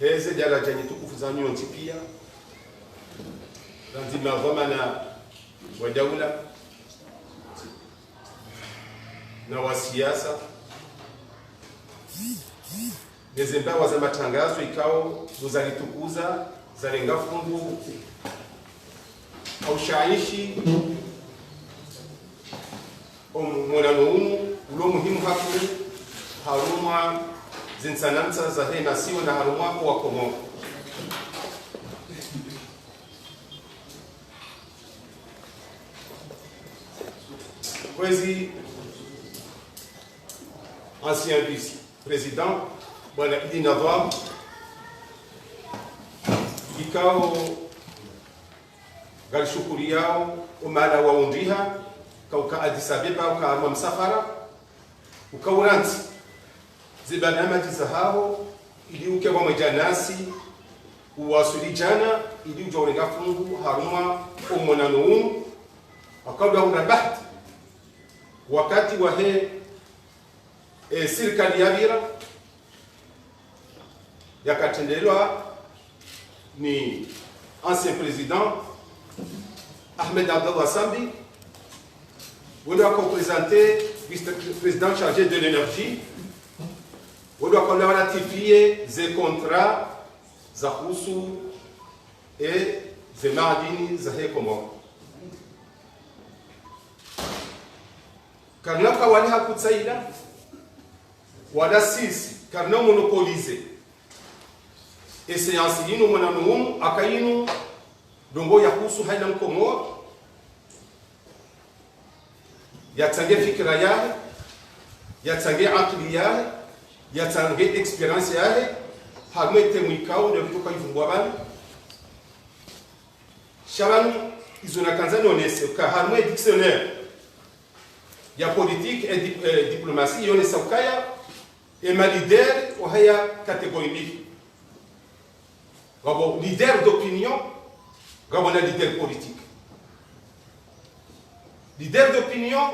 heze daraja tukufu za nyonti pia lazima dhamana wa daula na wa siasa heze mbawa za matangazo ikao zalitukuza zalenga fungu au shaishi mwanano ulo muhimu hapo haruma zinsananza za hena siwa na haruma kwa Komoro kwezi ancien vice-président bwana Idi Navam ikao galishukuri yao umala waundiha kauka Addis Abeba ukaarwa msafara ukauranti zibanamaji za hao ili ukewa mwejanasi uwasuli jana ili ujorenga fungu haruma umonano unu wakabla unabahti wakati wa he serikali ya Bira yakatendelwa ni ancien président Ahmed Abdallah Sambi on doit présenter vice-président chargé de l'énergie on doit ratifier des contrats za kuhusu za madini za he Komoro karnaka wali hakutsaila wala sisi karna monopolize séance yino mwananu akayinu dongo ya kuhusu haina Komoro yatsange fikra yahe yatsange akili yahe yatsange experience yahe hamete mwikao ndio kutoka ivumbwa bana shabanu izona kanzano nese ka hamwe dictionnaire ya politique et diplomatie yone saukaya et ma leader wa haya catégorie mbili gabo leader d'opinion gabo na leader politique leader d'opinion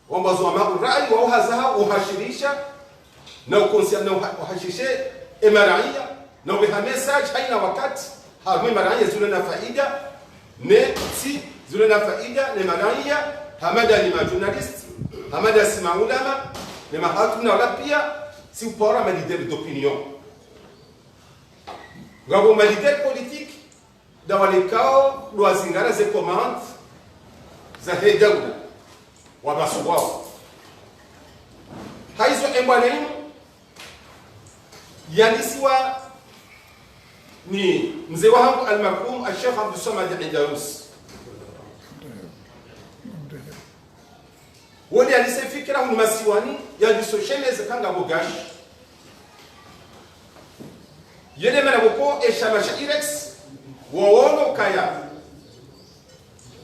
wambazo wa rai wa hazaha uhashirisha na ukonsiana uhashishe emaraia na ubeha message haina wakati hamwe maraia zule na faida ne si zule na faida ne maraia hamada ni majournaliste hamada si maulama ne mahatuna wala pia si upora ma leader d'opinion gabo ma leader politique da walikao luazingara ze commande za hedaula wa basuwao haizo embwanenu yandisiwa ni mzee wangu al-marhum al-Sheikh Abdul Samad Idarus wale alisefikira masiwani yadisosheleze kanga bogash yele mena boko eshamasha irex waono kaya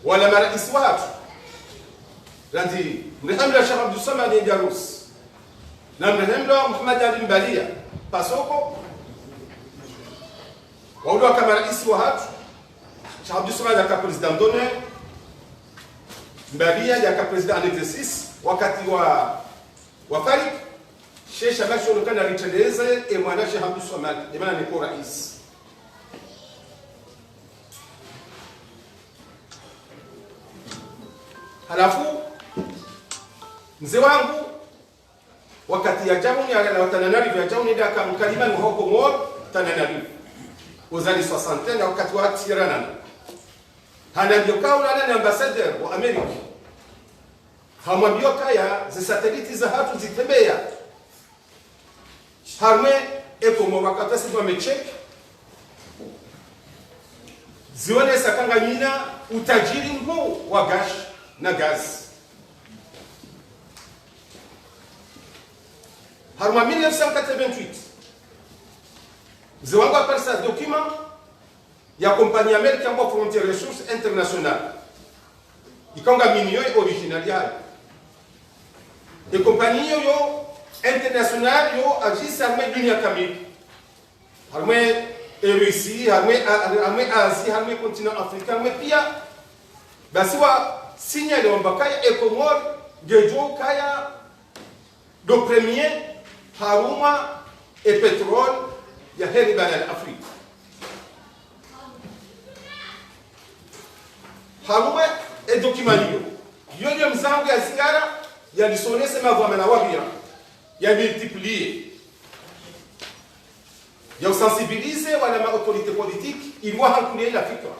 wala mara iswat radi mrehamla Sheikh Abdul Samad Idarus na mrehamla Muhammad Ali Mbalia pasoko waulo kama rais wa hatu Sheikh Abdul Samad aka president d'honneur Mbalia yaka president en exercice wakati wa Farid Sheikh Shabash olokana riteleze e mwana Sheikh Abdul Samad demana ni kwa rais halafu mzee wangu wakati ya jamu ya watananari vya jamu ndio akamkalima ni huko Komoro tananari uzali 60 wakati wa tirana hana ndio kaula na ambassadeur wa Amerika hamwambio kaya za satellite za hatu zitembea harme ekomo wakati sisi wamecheck zione sakanga nyina utajiri mkuu wa gash na gas harma 1988 ziwango aparsa document ya compagnie américaine pour frontières ressources internationales ikonga minio original ya e compagnie yo international yo agisse armée dunia kamili armée Russie armée Asie armée continent africain armée pia basi wa signale wambakaya e Komoro gejo kaya do premier haruma e pétrole ya heri barani Afrika. Harume e document yo mzangu ya zigara ya lisonese mavwa na wabia ya multiplier ya sensibiliser wala ma autorité politique ilikuwa hakulia la fikra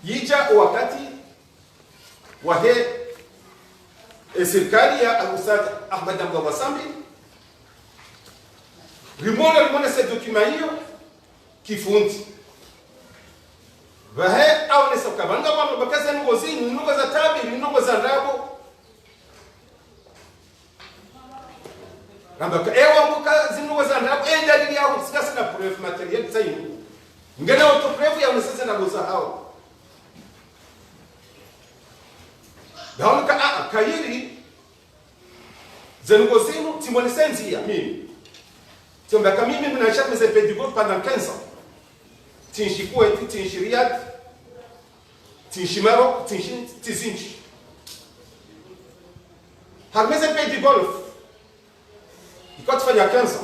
yija wakati wahe serikali ya Ustad Ahmad Abdallah Sambi limona ce document hiyo kifundi vahe au nesa kabanga kwa bakaza ngozi nuko za tabi nuko za ndabo ramba ewa muka zinuko za ndabo dalili yao kusikasa na proof material tsayi ngena auto proof ya unasasa na goza hao daonka kayiri zenuko zinu timone senzi ya mimi tiomba kama mimi mnaacha mse pedigo pendant 15 ans tinshi Kuwait, tinshi Riyadh, tinshi Maroc, tinshi Tizinchi. Harmeze pays du Golfe. Iko tufanya 15 ans.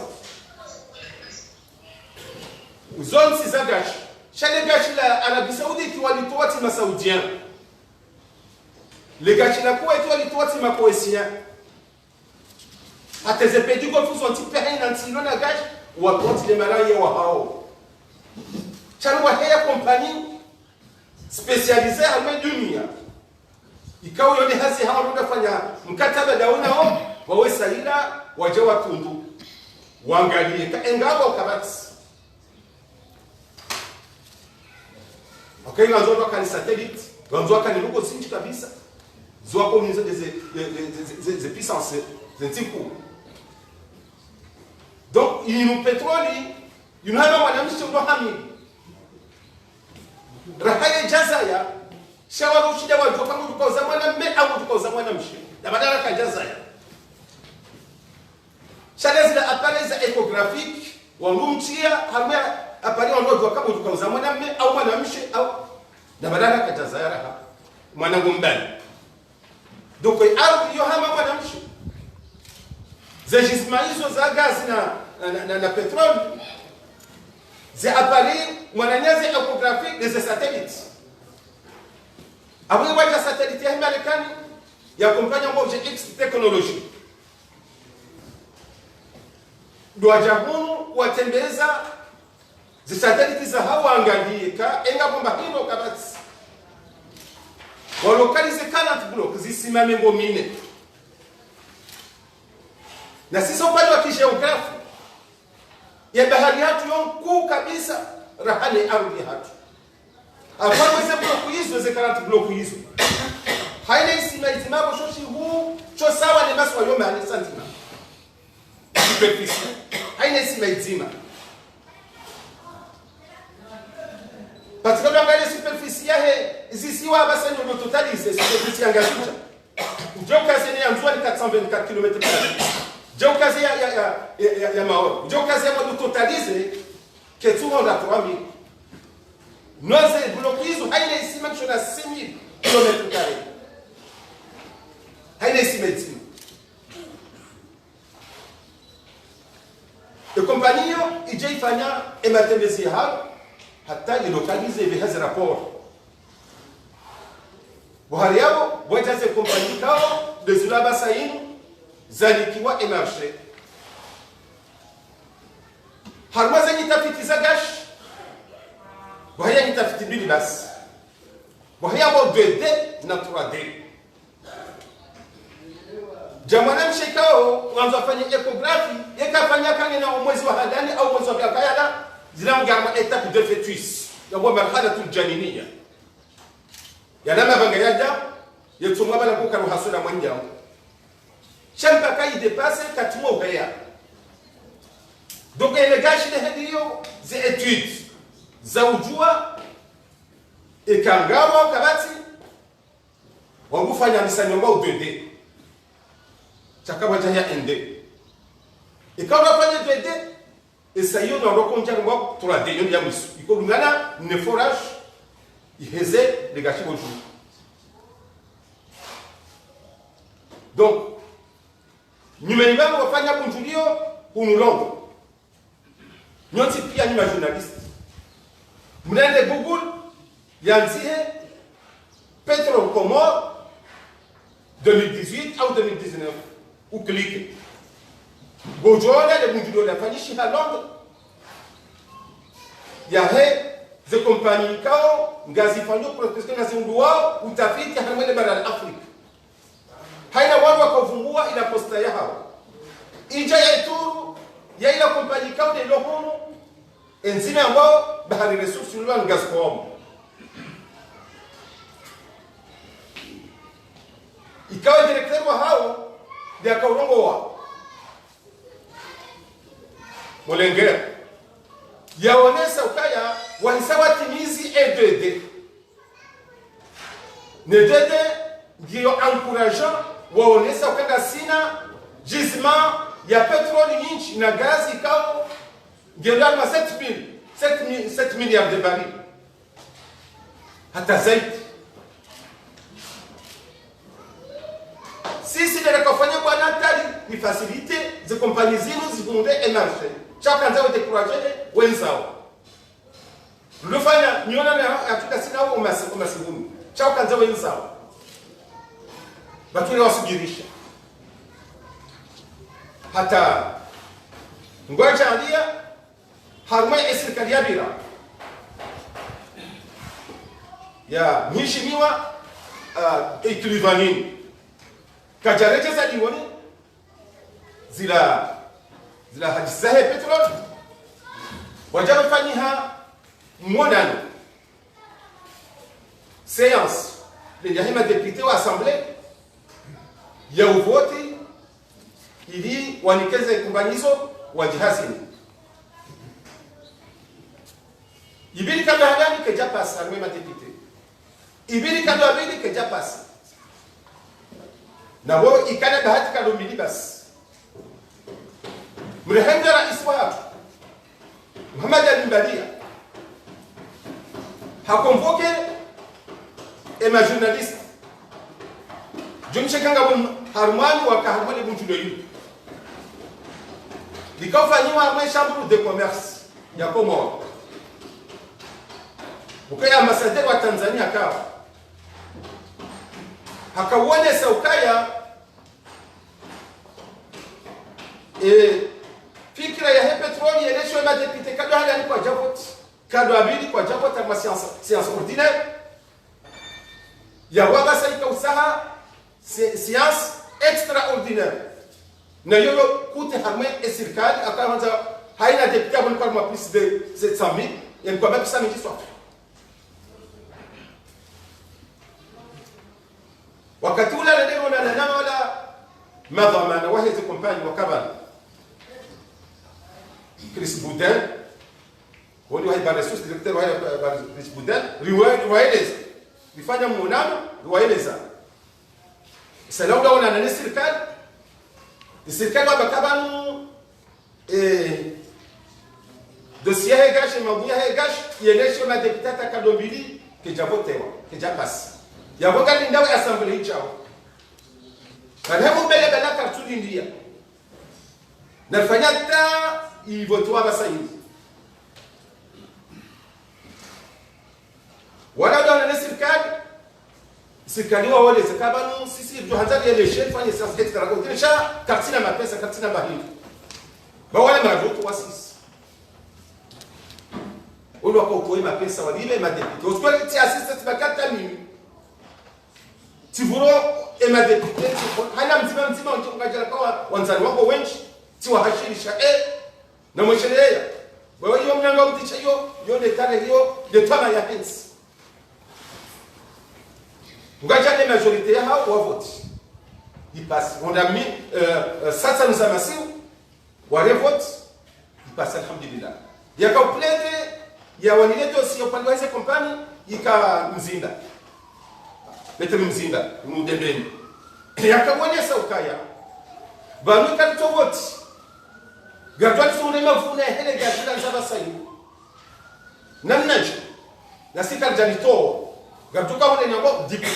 Zone si za gashi. Shale gashi la Arabie Saoudite walitoa tima Saoudien. Le gashi la Kuwait walitoa tima Kuwaitien. Hata ze pays du Golfe sont tipé na ntilo na gashi wa compte les malais wa hao. Chanwa heya compagnie spécialisée en dunia ikawa yone hasi hawa wanafanya mkataba daunao wawe saila waje watundu waangalie engabo kabati okay ngazo kwa satellite ngazo kwa luko sinchi kabisa zwa communiser des puissances zintiku donc inu petroli yunaba mwanamshi ndo hamili rahaya jazaya shawara ushida wa jopa mu kwa zamana me au kwa zamana mshi na badala ka jazaya shalezi la appareils échographiques wa mumtia hamia appareils on doit kama kwa zamana me au mwana mshi au na badala ka jazaya raha mwana ngombani donc au yo hama mwana mshi zajisma hizo za gazi na petroli ces appareils mwananyazi échographique des satellites après waja satellite ya Marekani ya kompanya moja X technology doa jabunu watembeza zi satellite za hawa angalie ka enga bomba hino kabati walokalize 40 blocs zisimame ngomine na sisi upande wa kigeography ya bahari hatu yonku kabisa rahani ardhi hatu afanye weze bloku hizo ze 40 bloku hizo haina isima itimabo shoshi huu cho sawa ni maswa yome hane santima superficie haina isima itima patika mwangalia superficie yahe zisiwa basa nyo totalize superficie yangazucha ujoka zene ya mzua ni 424 km J'ai occasion ya Maroc. J'ai occasion de totaliser que tout le monde a 3000. Nous bloquons haine ici même sur 6000 km². Haine ici médecine. Le compagnie il j'ai fanya et matembezi hao hata ilokalize vihazi rapport. Buhari yao wajaze compagnie kao de Zulaba Saïn zalikiwa emarche harmaza nitafiti za gash wahaya nitafiti mbili basi wahaya wa 2D na 3D jamana mshikao wanzo afanye ecography yakafanya kange na mwezi wa hadani au mwezi wa bakayala zinamgama étape de fœtus ya wa marhalatul janiniya yana mabanga yaja yetumwa bala kukaru hasuna mwanjao Chamba kai dépasse 4 mois réa. Donc les gars chez les hédio, c'est études. Zaujua et kangawa kabati. Wangufanya misanyomba au 2D. Chakawa jaya ND. Et quand on va faire 2D, et ça y est, on va reconnaître 3D. Il y a misu. Il faut que nous forage. Il hésite les gâchis bonjour. Donc, nyumbani wangu wafanya kunjulio nous Londres. Nous sommes pia ni journaliste. Mnende Google, yanzie pétrole Comore 2018 ou 2019 ou clique. Gojona de Bunjudo la Fanishi à Londres. Il y a des compagnies qui ont prospecté dans un endroit où utafiti harmoni barani Afrika. Haina watu wakavumbua ila posta yao. Ija ya Ituru ya ila kompani kao de Lohunu enzime ambao bahari resource nilwa ni Gazprom. Ikawa directeur wa hao dia kaurongo wa Molengera yaonesa ukaya walisawa timizi E2D. Ne2D ndio encourageant waonesa ukanga sina gisement ya petroli nyingi na gazi kao ndio ma 7 milliards de barils hata zaidi. Sisi ndio kufanya kwa natali ni facilite za kompani zinu zifunde emerge chaka nzao dekuraje wenzao lufanya niona na Afrika sina au umasibuni chaka nzao wenzao batule wasubirisha hata ngoja alia harma serikali ya bila ya mheshimiwa Itilivani kajareje za diwoni zila hadisahe petrol wajafanyha monano séance les derniers députés wa assemblée ya uvoti ili wanikeze kumbanyizo wa jihazini ibili kando hadani keja pasi harme madepite ibili kando abili keja pasi na wao ikana bahati kando milibas mrehenda rais watu Muhammad al-Mbadia hakonvoke ema journaliste jumshekanga harmani wa kaharmani bunjudo yu likafanywa harmani chambre de commerce ya Komoro ukaya ambassadeur wa Tanzania akawa hakauonesa ukaya fikira ya petroli eleshwe ma député kado hali kwa javot kado abili kwa javot ma séance ordinaire ya waga saika usaha séance extraordinaire na yoyo kute harme et serikali akaanza haina député abon kwa ma plus de 700,000 et kwa même ça midi soir wakati ule ndio na wala madhamana wa hizo kompani wakabana Chris Boudin, wali wa ibara ressources directeur wa Chris Boudin, riwaeleza nifanya muonano riwaeleza salamu dawa na serikali wa bakabanu dossier hegash mabuya hegash yelesho na deputata kadombili kejabotewa kejapasi yaboga lindawe assembly hichao kana mbele bala kartuli ndia nafanya ta ivotoa basaidi wala dona na serikali wao wale zakabanu sisi tuhanzaje ile chef fanye sasa extra sha katina mapesa katina bahili ba wale maravuto wasisi ulo kwa kuoi mapesa wale madepite usikole ti assistant bakata mimi tivuro e madepite hana mzima unajua kwa wanzani wako wengi tiwa hashirisha na mweshelea wewe hiyo mnyanga uticha hiyo detale hiyo detama ya hens ngaja ne majorité ya hao wa vote il passe on a mis ça nous a massé wa revote il passe alhamdulillah ya complete ya wanile dossier upande wa company ika mzinda bete mzinda mudembeni yakabonyesa ukaya banu kalito vote gadwali sune mafuna hele gashira nzaba sayu namnaje nasika janito gatuka wale nyambo 10%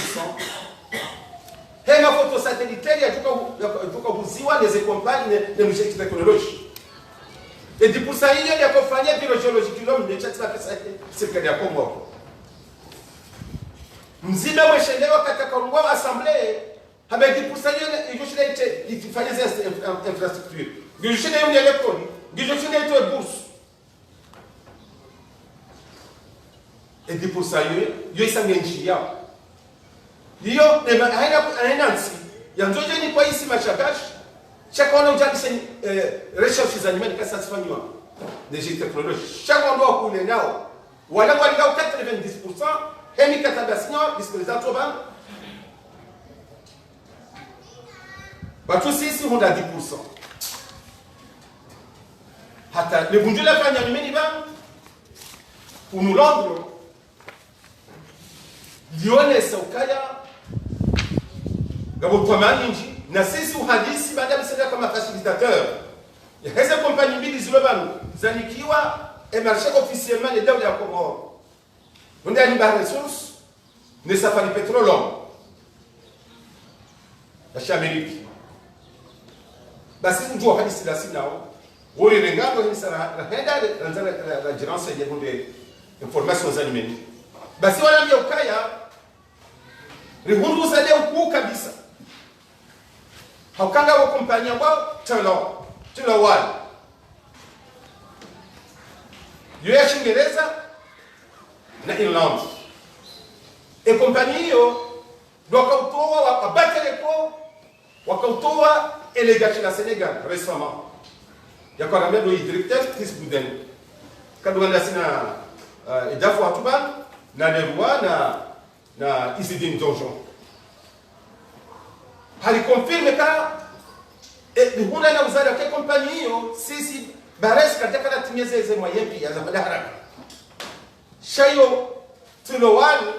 hema photo satellitaire ya tuka buziwa les compagnies de musique technologie Et 10% hiyo ya kufanya biologique kilo mmechatika pesa serikali ya Kongo. Mzima mweshelewa katika ngwa assemblée avec 10% hiyo yoshile ifanye infrastructure. Yoshile hiyo l'école, yoshile hiyo bourse. Et 10% hiyo yoisanga nchi yao. Hiyo haina nsi. Yanzoje ni kwa isi mashakashi. Chaque on a déjà recherche des animaux qui satisfont des technologies. Chaque on doit couler là. Voilà quoi, il y a 90%. Et les catabassions, puisque les autres bah tous ici on a 10%. Hata le bundu la fanya mimi ba pour nous rendre lione saukaya gabo twamani nji na sisi uhandisi baada ya sasa kama facilitateur ya hizo compagnie mbili zilobanu zanikiwa emerge officiellement les deuxième ya Comore on a une barre ressources ne safari pétrole la Chamérique basi ndio hadisi la sinao wole rengado ni sara henda la gérance ya bonde informations animées basi wala mbia ukaya rihundu zale ukuu kabisa haukanga wa kompania wao telo wali yo ya Kiingereza na Irland e kompania hiyo wakautoa wabakeleko wakautoa elegation na Sénégal récemment ya kwa ramendo directeur Chris Bouden kadwanda sina edafu atuban na Leroy na Isidine Donjon hali confirme ka huna na uzali wa kompani hiyo sisi bares katika na timize hizo moyen pia za haraka shayo tulowani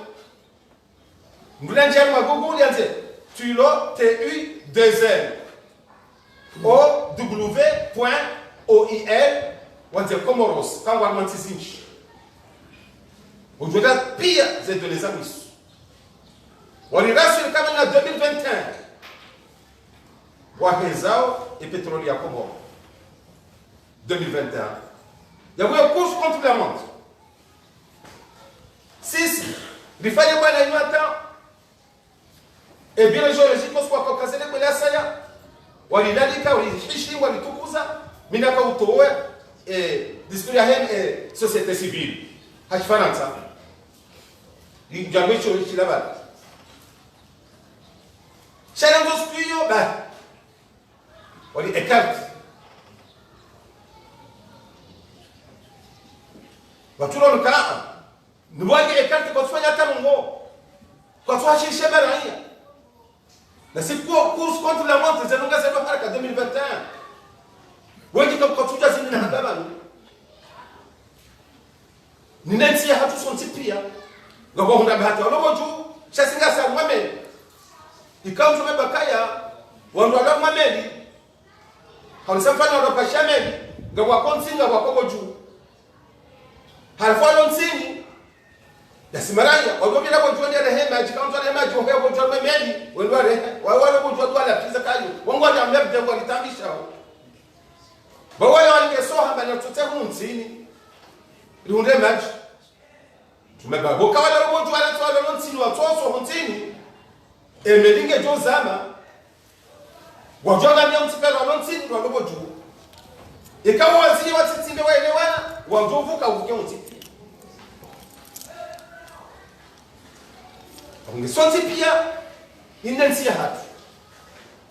mlanje wa Google yanze tulo TU2N OW.OIL wanze Comoros kangwa mantisinchi aujourd'hui pia zetu les amis walirasili kama na 2021 wahezao et pétrolier à Comore 2021 il y a eu une course contre la montre sisi rifanye bwana inata et bien géologique kwa kazele kwa saya walilalika walihishi walitukuza minaka utowe discuter hem société civile hakifananza jambo hicho kilabala challenge studio ba wali ekart watulo nkaa nwaje ekart kwa kufanya hata mungo kwa kuacha shebara haya na si kwa course contre la montre zinonga sema haraka 2021 wewe kama kutuja zini na habari ni nani hatu sonti pia ngabo hunda bahati walogo juu shasinga sa mwame ikaunzo mebakaya wando walo mwameli halisafana walo pashameli ngabo konsinga wakogo juu halfalo nsini yasimaranya wagobira ko jone rehema jikaunzo rehema jo hebo jo mwameli wendo wale ko jo twala pizza kayo wango ya mbebe ngo litambisha bawale walingesoha bana tutsehu nsini liunde maji tumeba boka wale robo twala twala nsini watsoso nsini emelinge jo zama wajoga ndia mtipelo nsini ndo robo ju ikawa waziri watitinde waelewana wajovuka uvuke nsini ongesonzi pia inensi hatu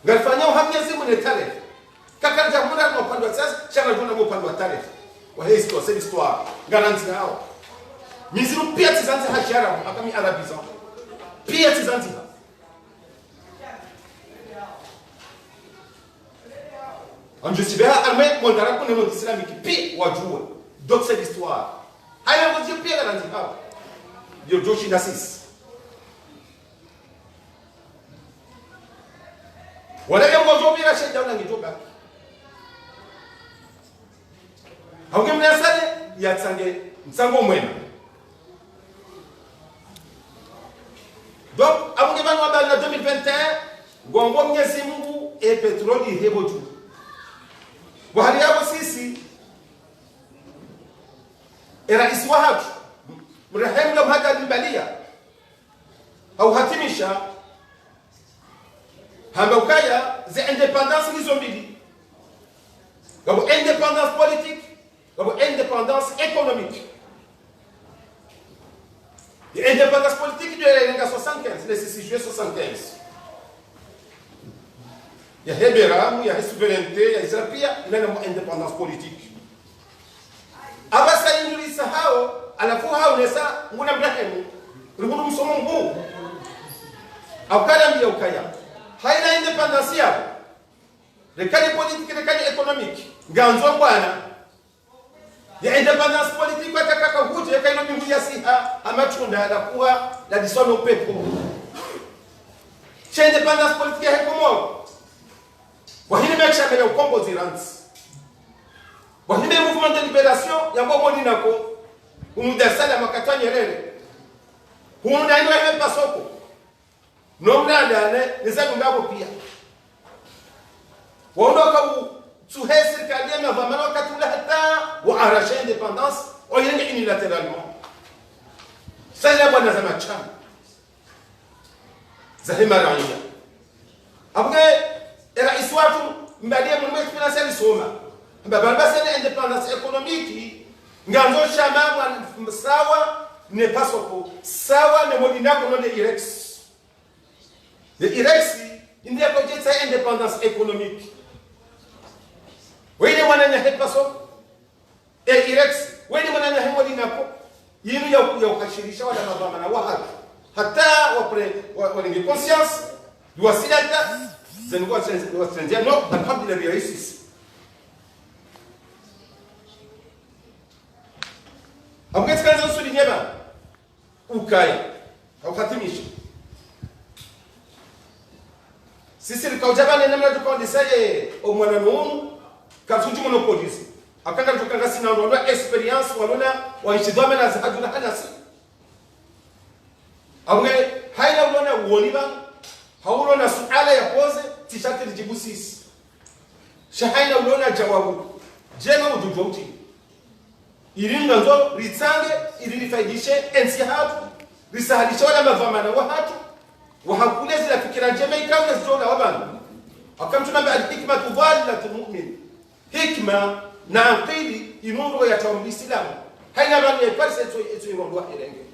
ngalifanya uhamyezi monetary kakanja muna kwa upande wa sasa chana jona kwa upande wa tarehe wa histo c'est l'histoire garanti hao miziru pia tizanzi hashara akami arabiza pia tizanzi anjisiba arme mondara kuna mo islamiki pia wajua donc c'est l'histoire haya ngozi pia garanti hao yo joshi nasis wala yango jo bila shida unangijoba hauge mnasale yatsange msango mwema donc amunge banu abali na 2021 gongo Mwenyezi Mungu e petroli hebo tu wahali yabo sisi rais wa hatu mrehemu la mhada dimbalia au hatimisha hamba ukaya za independance hizo mbili gabo independance politique gabo independance économique. L'indépendance politique de l'année 75, le 6 juillet 75. Il y a Heberamu, il y a souveraineté, il y a Israël, il y a une indépendance politique. Avant ça, il nous dit ça, à la fois, on est ça, on a bien aimé. Le monde nous sommes bons. Au Kalam, il y a au Kaya. Il y a l'indépendance, le cas politique et le cas économique. Ganzo Bwana. Il y a indépendance politique, il y a la dissuasion au peuple. C'est indépendance politique, il y a comment? Il y a un composirant. Il y a un mouvement de libération, il y a un mouvement de Nako. Il y a un mouvement de libération. Il y a un mouvement de libération. Suhé serikali na vamana wakatula hata waarasha independence oyenge unilatéralement. Sasa bwana za machama za himarania abwe rais watu mbalie mwe financier soma mbaba basa independence économique nganzo shama sawa ne pasoko sawa ne modina kono de Irex. De Irex india ko jetsa indépendance économique. Wewe mwana na hepaso Irex wewe mwana na hemodi nako yinu ya ukashirisha wala mabama na wahaka hata walingi conscience duwasilata zengo wasendia no alhamdulillah raisis amgeskaza souligner ba ukaya au khatimisha sisi likaujaba namna tukondisaje o mwana numu kasuji monopolise akanga tukanga sina ndo experience walona waishidwame na zahaduna hanasi amwe haina ulona uoniba haulona suala ya pose tishati lijibu sisi shahaina ulona jawabu jema udujouti iringa nzo ritsange ililifaidishe ensi hatu risahalisha wala mavamana wa hatu wahakule zila fikira jema ikawa zona wabanu akamtuna ba al-hikma tudallatu mu'min hikma na aqili imundu ya tawbi islam haina bani ya parse eto imundu wa irenge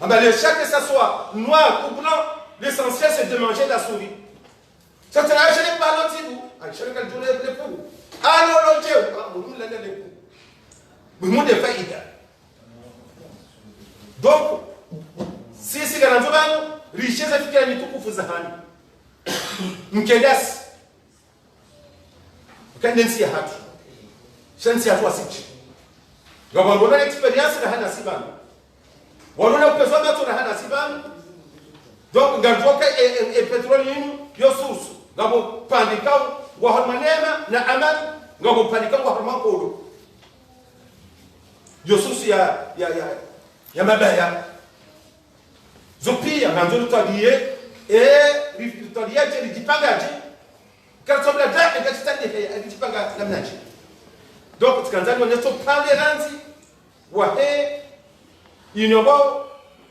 amba le chaque ça soit noir ou blanc l'essentiel c'est de manger la souris ça te la je n'ai pas l'antibu ai je ne le le pou alors le dieu nous la le pou nous de faïda donc si c'est garanti bano richesse fikira mitukufu zahani mkendasi kandensi ya hatu shansi ya hatu asichi gabangona experience na hana sibano walona upezo bato na hana sibano donc gardoka e petrolini yo source gabo pandikao wa harmanema na aman gabo pandikao wa harmankolo yo source ya mabaya zopia ganzo tadiye tadiye je dipangaji quand la date est catastrophique elle dit pas la menace donc tukanzani on est tolerance wa une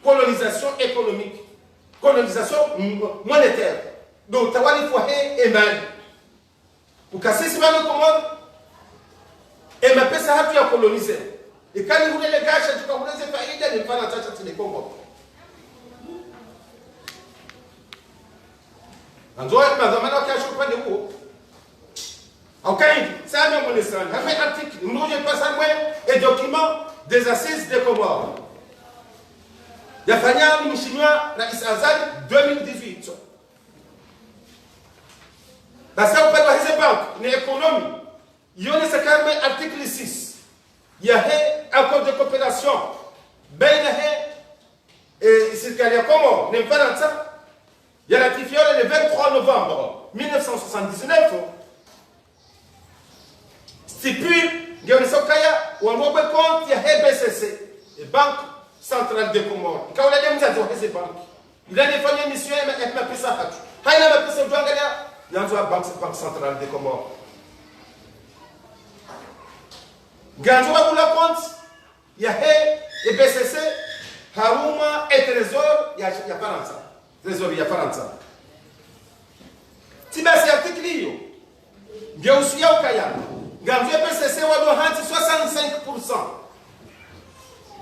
colonisation économique colonisation monétaire donc tawali kwa emani ukasisi bana komo pesa hatu ya coloniser et quand vous les gâches tu comprends c'est faida ni fana chacha tini Kongo anzoa mazamana kasho pande huo ok ça même on est ça un article nous ne pas ça et document des assises des Comores yafanya mheshimiwa Rais Azali 2018 basa upande wa hizo bank ni economy yone sakarme article 6 il y a un accord de coopération baina et serikali ya Comores ne pas ça. Il a ratifié le 23 novembre 1979 stipule Ngeonisokaya ou un compte il y a BCC et Banque Centrale des Comores. Quand on a dit que ces banques, il a défendu une mission et m'a pris ça. Il a pris ça il y a une Banque Centrale des Comores. Ganjwa kula compte ya he e BCC haruma e trésor ya Faransa. Trésor ya Faransa. Tibasi article hiyo. Ndio usia ukaya. Ganjwa BCC wado hanti 65%.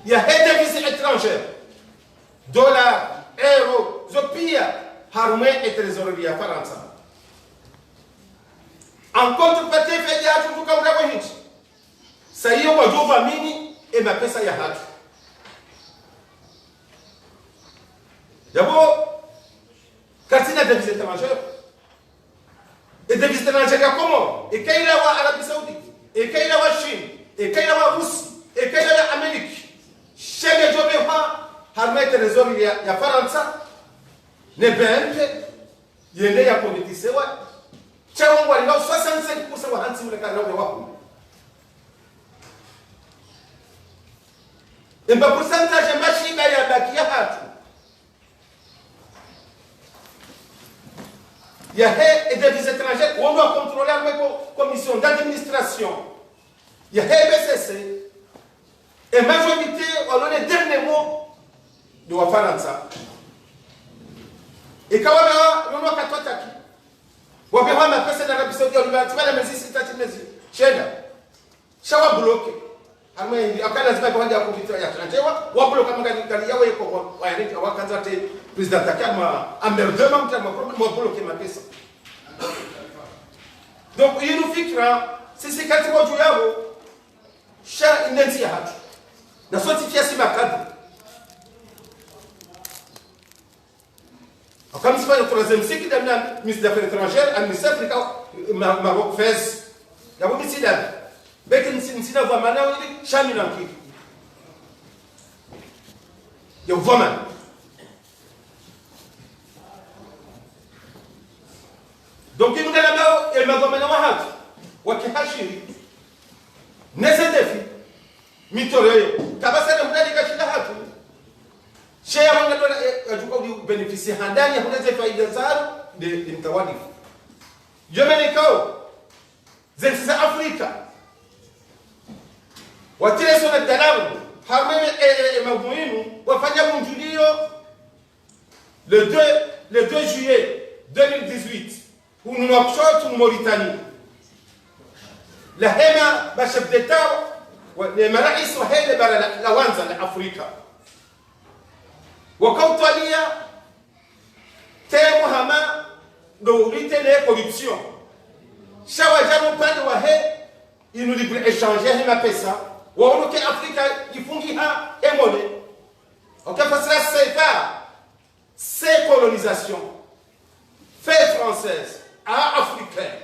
Ya he devise étrangère. Dollar, euro, zopia haruma e trésor ya Faransa. En contrepartie fait ya tuvuka mkabo hichi. Saiyo wajova mini e mapesa ya hatu. Yabo katina devise étrangère. Et devise étrangère ya comment? Et kaila wa Arabie Saoudite, et kaila wa Chine, et kaila wa Russie, et kaila ya Amérique. Chege jobe ha harma trésor ya Faransa. Ne BNP yende ya politise wa chawangu walingao 65% wa hansi mule kana wako. Imba pourcentage mashiba ya baki ya hatu. Ya he et devises étrangères, on doit contrôler avec commission d'administration. Ya he BCC. Et majorité, on a les derniers mots de la Faransa. Et quand on a katwataki. Wapewa mapesa na Arabie Saoudite walibatwa na mezisi tatimezi. Chenda. Shawa bloke. Ame akala zima kwa ndia kupita ya tranjewa, wabloka magari yawe ko wayaniki wakanza te president takama amerdema mtama problem wabloke mapesa. Donc yinu fikra sisi kati watu yao sha indenzi ya hatu. Na soti kiasi makadi. Comme c'est pas le troisième cycle, le ministre des Affaires étrangères, le ministre africain, Maroc, Fès, il y a beaucoup de sidans. Mais que nous avons vu maintenant, il y a des gens qui il y a vraiment. Donc, il y a là-bas, il y a maintenant, il y a Hachiri, Nesedefi, Mitoreo, Kabasa de Mdali Kachilahatu. Shea wangadola ajuka beneficia handani ya kunaweza faida zao de mtawalifu. Jomenikao zenzi za Afrika. Watile sona dalamu hameme mabuinu wafanya mjulio le 2 juillet 2018 où nous Nouakchott en Mauritanie. La hema ba chef d'état wa marais wa hele bara la wanza la Afrika. Wakautalia temo hama do litene corruption. Shawa jamu pande wa he inu libre échanger hema pesa. Wa unoke Afrika ifungi ha emone. Okafasira sefa c'est colonisation. Fait française à africaine.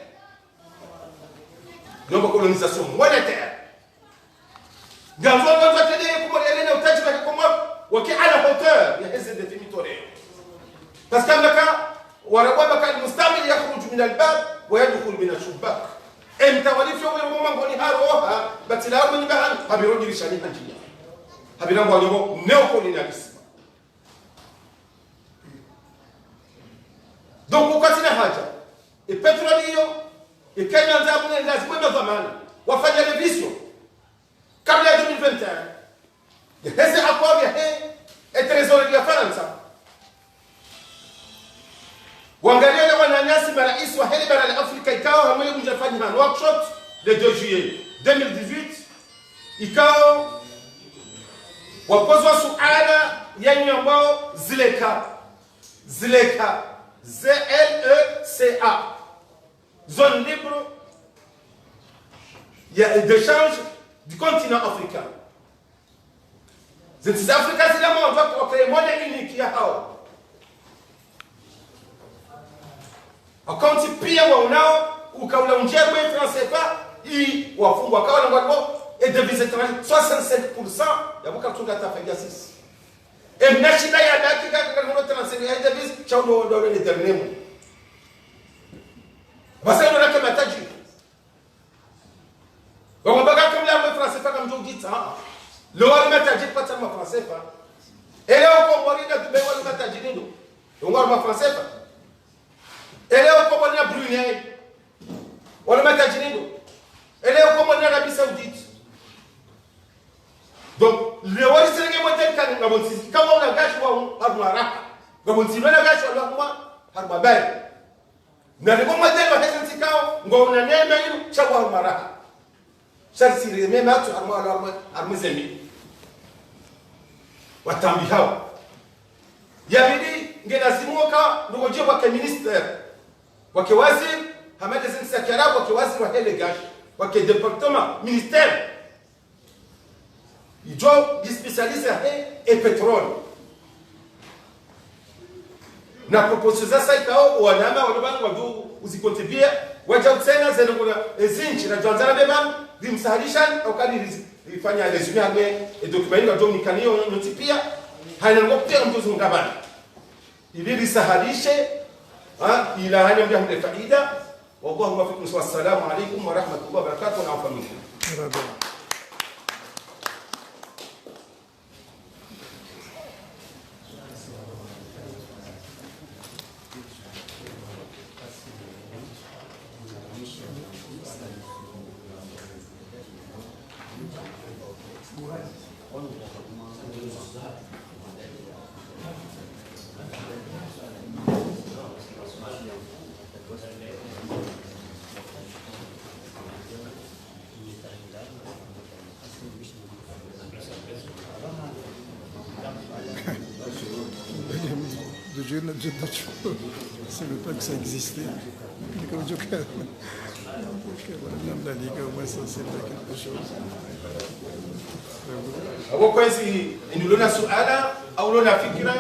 Donc colonisation monétaire. Dans un autre télé pour aller au Tadjik comme وكي على hauteur يهز الديفينيتوري بس كان لك وربما كان المستعمل يخرج من الباب ويدخل من الشباك انت ولي في يوم ما غني هاروها بتلا من بان هبيرودي رشاني هنجيا هبيرام بولو نيوكولونياليزم donc ukatina haja e petrolio e Kenya nzabu lazima na zamani wafanya revision kabla ya 2021 هذا أقوى به التريزوري يا فرنسا وانغاليا wananyasi marais wa hili bara la Afrika ikao hamwe kujafanya workshop le 2 juillet 2018 ikao wapozwa suala yenye ambao zileka ZLECA zone libre d'échange du continent africain. Zinti za Afrika zile mwanzo kwa kile model unique ya hao. Akaunti pia wanao ukaula njema ya francefa hii wafungwa kawa na ngwako et devise étrangère 65% ya buka tunga tafagia sisi. Et mnashida ya dakika kwa ngono transfer ya devise chaudo ndo le dernier. Basi ndo kama tajiri. Wambaga kama la francefa kama mjogita. Le wali matajiri pata ma francefa. Ele uko morina dube wali matajiri ndo. Ngwa ma francefa. Ele uko morina Brunei. Wali matajiri ndo. Ele uko morina Arabie Saoudite. Donc, le wari serenge modèle kan ngabon si quand on a gâché wa armoire ngabon si bana gâché wa armoire bay na le modèle wa hesen si kao ngom na nema yu chawa armoire char si le même tu armoire zembi watambi hao yabidi ngena simuka ngoje wa ministère wa waziri hamada sen sakara wa waziri wa hele gâché wa département ministère il doit spécialiser et pétrole. Na proposition sasa ikao wanama wanabanga wadu uzikontribue wacha tena zeno kuna zinchi na janzana beba limsahalishan au kali ifanya resume yake document ya Dominic kanio notipia haina ngopia mtu ngabana ili lisahalishe ila hanya mdia mde faida wallahu wafikum wassalamu alaykum wa rahmatullahi wa barakatuh na afaminkum. Je ne savais pas que ça existait. Mais comme je la Ligue, au moins ça c'est quelque chose. Hapo kwezi indulona suala au lona fikira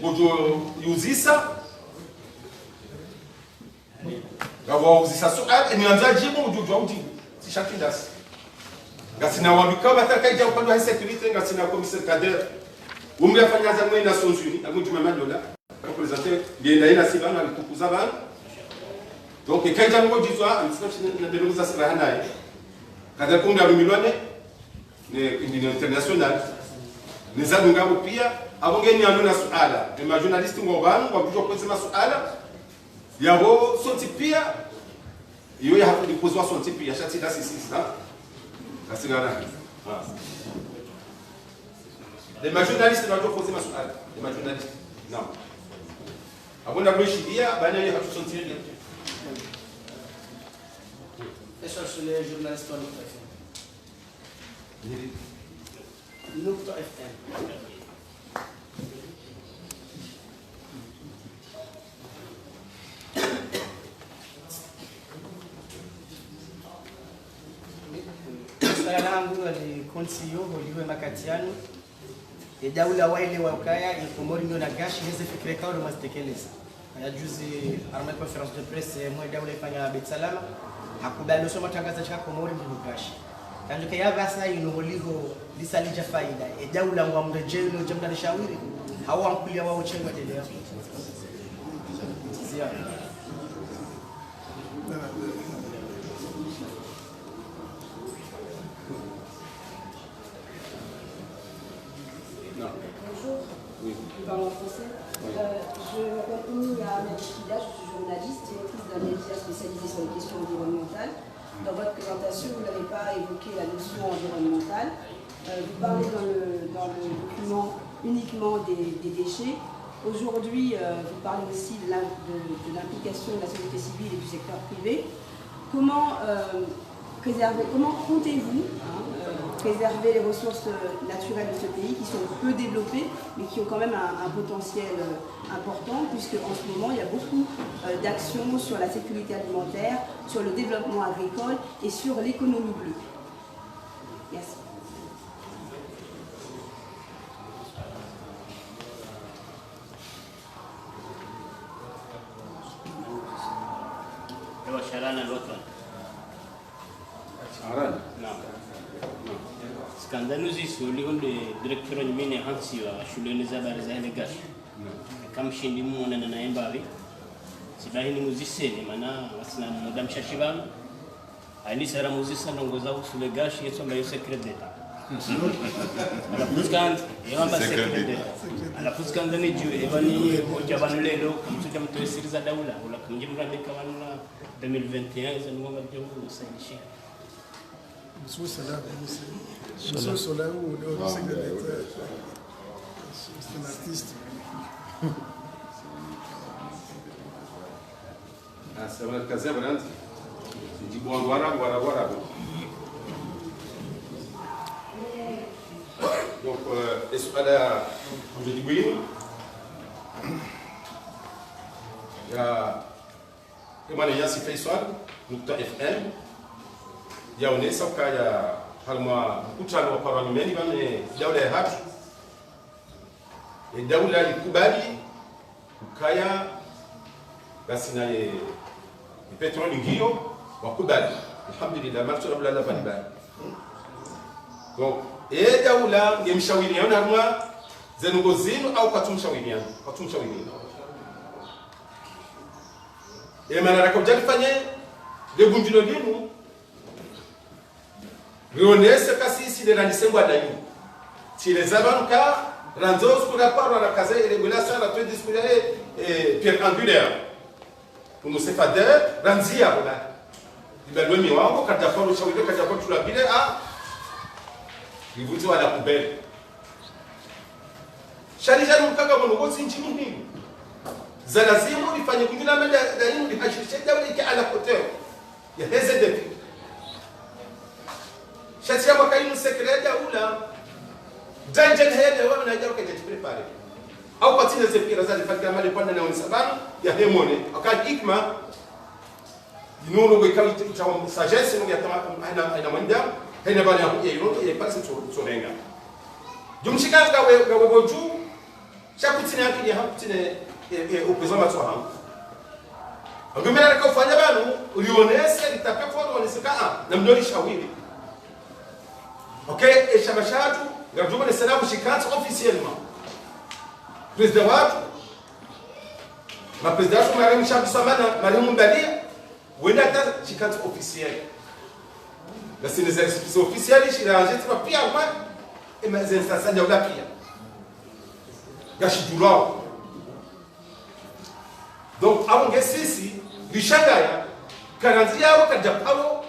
bojo yuzisa gawa uzisa suala nianza jibu bojo uji si shakidas gasina wabika bataka ija upande wa security gasina commissaire Kader umri afanya za mwe Nations Unies amu juma madola représenter bien ina sibana alikukuza bana donc kaija ngo jizwa na deluza sira naye Kader kunda lumilwane ni international nizabu ngabo pia abongeni anuna suala ni majournalist ngobanu wakujua kusema suala yabo sonti pia iyo ya hapo dipozwa sonti pia shati da sisi kasigara les majournalistes doivent poser ma suala les majournalistes non abonda kuishidia bana ya hapo sonti bien Eso sur les journalistes en Nukta FM. Swala langu ni konsio holiwe makatiano ya daula waile wa ukaya ikomori ndio na gashi hizi fikira kao ndo mazitekeleza. Ya juzi arma conference de presse mwa daula ifanya Betsalama hakubali soma tangazo cha komori ndio gashi. Kanjo kaya basa inoholigo lisalija faida e daula wa mrejeo no jamda ni shawiri hawa amkulia wao chenga dele yao zia Bonjour, je parle en français. Je m'appelle Oumia Ahmed-Kida, je suis journaliste, directrice d'un média spécialisé sur les questions environnementales. Dans votre présentation, vous n'avez pas évoqué la notion environnementale. Vous parlez dans le document uniquement des déchets. Aujourd'hui, vous parlez aussi de l'implication de la société civile et du secteur privé. Comment comptez-vous préserver les ressources naturelles de ce pays qui sont peu développées, mais qui ont quand même un potentiel important, puisque en ce moment, il y a beaucoup d'actions sur la sécurité alimentaire, sur le développement agricole et sur l'économie bleue. Merci. Skandanuzi suli hunde direktoro nyimine hansi wa shuleni za habari za Gashi. Kama shindi muona na naembavi. Sibahi ni muziseni maana wasina madam Shashibana. Ali sara muzisa ndongoza usule Gashi yeso mbayo secret data. Ala fuskan yamba secret data. Ala fuskan ndani juu ebani hoja banulelo kumtuja mtu siriza daula wala kumjimra deka wana 2021 za ngoma ndio usaidishi. Monsieur Solar, Monsieur Solar ou le secrétaire d'État. C'est un artiste. Ah, c'est vrai, Kazé, voilà. C'est du bon, voilà. Donc, est-ce qu'elle a je dis oui. Il y a Emmanuel Yassi Faisal, Nukta FM. Il y a un essai qui a halma kuchana wa parliament bane dawla ya hatu dawla ikubali ukaya basi naye petroli ngio wakubali alhamdulillah marshal bila la bali donc dawla yemshawiriana harma zenugo zinu au katumshawiriana maana rakojali fanye de bunjilo linu rionese kasisi de randisengwa dani si les abanka ranzos pour rapport à la case et régulation la très discutée pierre angulaire pour nous séparer ranzia voilà libalo mi wangu katafa ushauri katafa tulabile livuti wala kubele sharija mkaka mnogozi nchini nini za lazimu ifanye kujuna mada dainu lihashishe dawla iki ala kote ya heze depi shatia makainu sekreta ula danjen hede wa na jaruka je prepare au patina zepira za fakira mali panda na unisabana ya hemone akad hikma inono go kawiti tawa sagesse no yatama ina manda hena bana ya yiro ile pasi tsorenga jumshika gawe boju shakutina akili ya hakutine opezwa matwa agumera ka ufanya banu ulionese litapia kwa wanisika na mdoli shawili okay eshamashatu ngajuma ni salamu shikati officiellement président watu ma président wa marimu shamsamana marimu mbalia wenda ta shikati officiel la c'est les exercices officiels shiraje tu pia kwa emergency sasa ya pia gashidulao donc abonge sisi lishangaya karanzi yao kadapalo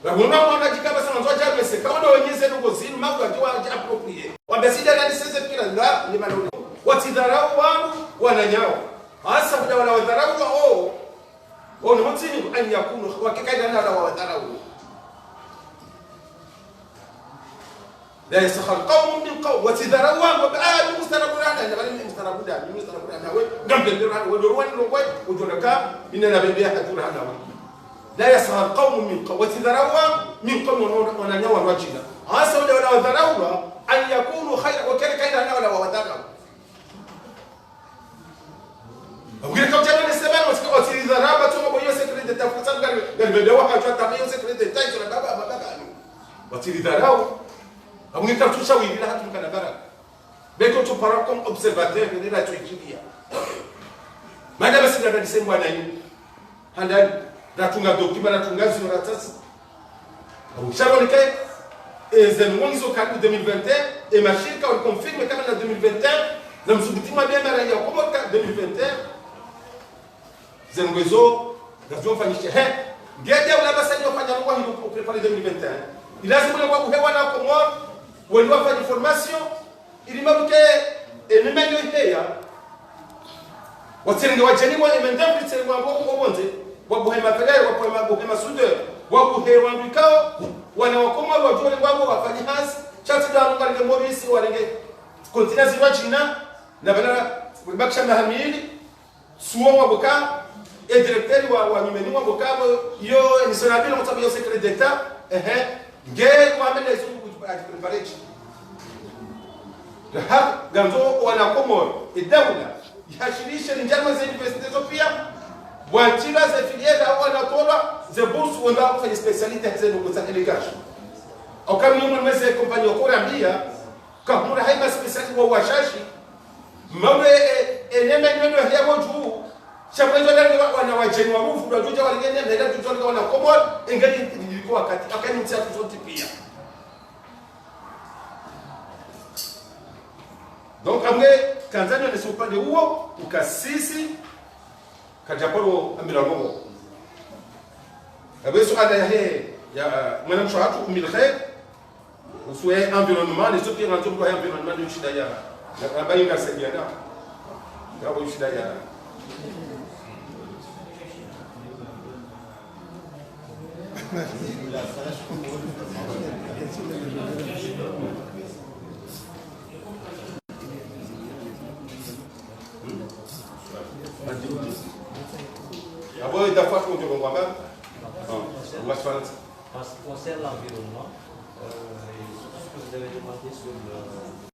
Rabona mwana jikaba sana nzo jabe se kaona wenyeze nuko zinu mako akiwa approprié. Wambesida ndani sasa pira nga ni maloni. Watidharau wangu wananyao. Hasa muda wala wadharau ni mtini an yakunu wakikaida na wadharau. La yasakhal qawm min qawm watidharau wangu ni mustarabuna na bali mustarabuna we ngambe ndira we dorwani longwa ujoraka inna bibia hadura hana لا يسخر قوم من قوم وتذروا من قوم وننوى الوجهة عسى ولا وذروا أن يكونوا خير وكان كيدا ولا وذروا أقول لكم جمال السمان وتذروا ثم بيو سكرت التفصيل قال بدوا حاجة تبيو سكرت التايس ولا بابا ما بابا وتذروا أقول لكم تشوي بلا حتى كان برا بيكون تباركم observateur de la Turquie madame c'est la deuxième fois d'ailleurs handal ratunga document ratunga zuratas usharonike ezenmonzo kadu 2021 et mashirika walikonfirme kama na 2021 na msubitima bia mara ya kwa 2021 zengozo gazo fanyishe ngede wala basani wafanya kwa hilo prepare 2021 ilazima kwa kuhewa na kwa mwa wali wafanya formation ili mabuke enemenyo ideya watsenge wajeni wa emendam litsengo ngo bonze wabuhema federe wabuhema sude wabuhewa mbikao wanawakoma wajole wabo wafanye hasi chati damu kalinge morisi walenge kontina ziwa china na bana bakisha mahamili suo waboka et directeur wa nyumeni waboka yo ni sonabile mtabi yo secret d'état nge kwa mele su kujipreparer ha ganzo wanakoma idawla yashirisha njama za university zopia Wantila za filiera wanatola za bourse wanda kufanya specialite hizo za delegation. Au kama ni mweze kompani okora mbia kama haima specialite wa washashi mambo eneme neno ya juu chapezo ndani wana wajeni wa rufu ndio joja walingene ndio tutoka wana common ingali ilikuwa wakati akani mtatu zote pia. Donc amwe Tanzania ne sont pas de huo ukasisi kajaporo ambira ngogo abeso ada ya ya mwana mshahatu umilkhair usuye environnement les autres rendu kwa environnement de shida ya na bayinga sediana ngabo shida ya abo dafa ko ndio ngwamba on va se faire En ce qui concerne l'environnement, ce que vous avez demandé sur le